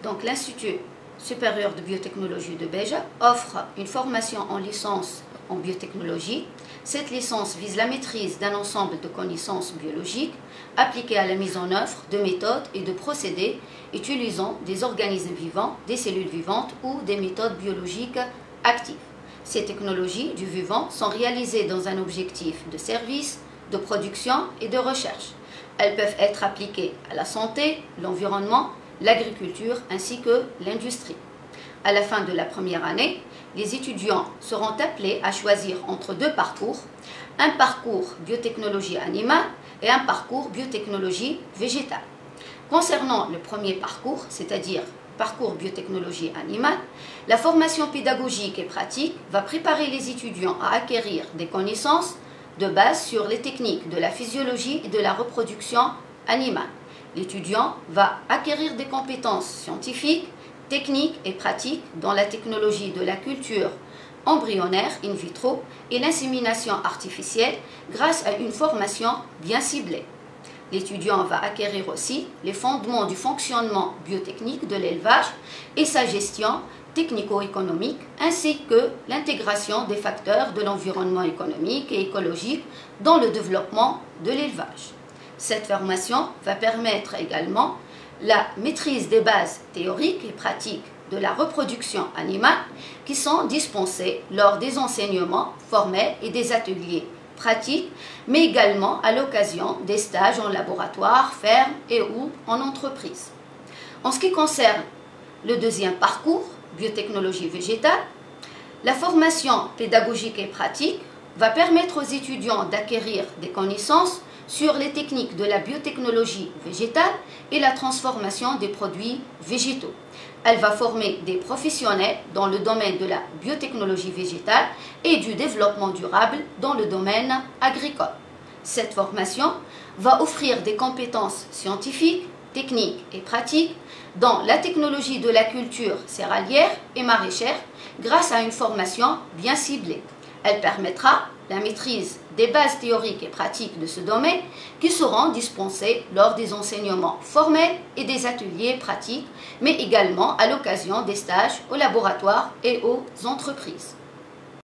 Donc l'Institut supérieur de biotechnologie de Béja offre une formation en licence en biotechnologie. Cette licence vise la maîtrise d'un ensemble de connaissances biologiques appliquées à la mise en œuvre de méthodes et de procédés utilisant des organismes vivants, des cellules vivantes ou des méthodes biologiques actives. Ces technologies du vivant sont réalisées dans un objectif de service, de production et de recherche. Elles peuvent être appliquées à la santé, l'environnement, l'agriculture ainsi que l'industrie. À la fin de la première année, les étudiants seront appelés à choisir entre deux parcours, un parcours biotechnologie animale et un parcours biotechnologie végétale. Concernant le premier parcours, c'est-à-dire parcours biotechnologie animale, la formation pédagogique et pratique va préparer les étudiants à acquérir des connaissances de base sur les techniques de la physiologie et de la reproduction animale. L'étudiant va acquérir des compétences scientifiques, techniques et pratiques dans la technologie de la culture embryonnaire in vitro et l'insémination artificielle grâce à une formation bien ciblée. L'étudiant va acquérir aussi les fondements du fonctionnement biotechnique de l'élevage et sa gestion technico-économique, ainsi que l'intégration des facteurs de l'environnement économique et écologique dans le développement de l'élevage. Cette formation va permettre également la maîtrise des bases théoriques et pratiques de la reproduction animale qui sont dispensées lors des enseignements formels et des ateliers pratiques, mais également à l'occasion des stages en laboratoire, ferme et ou en entreprise. En ce qui concerne le deuxième parcours, biotechnologie végétale, la formation pédagogique et pratique va permettre aux étudiants d'acquérir des connaissances sur les techniques de la biotechnologie végétale et la transformation des produits végétaux. Elle va former des professionnels dans le domaine de la biotechnologie végétale et du développement durable dans le domaine agricole. Cette formation va offrir des compétences scientifiques, techniques et pratiques dans la technologie de la culture céréalière et maraîchère grâce à une formation bien ciblée. Elle permettra la maîtrise des bases théoriques et pratiques de ce domaine qui seront dispensées lors des enseignements formels et des ateliers pratiques, mais également à l'occasion des stages au laboratoire et aux entreprises.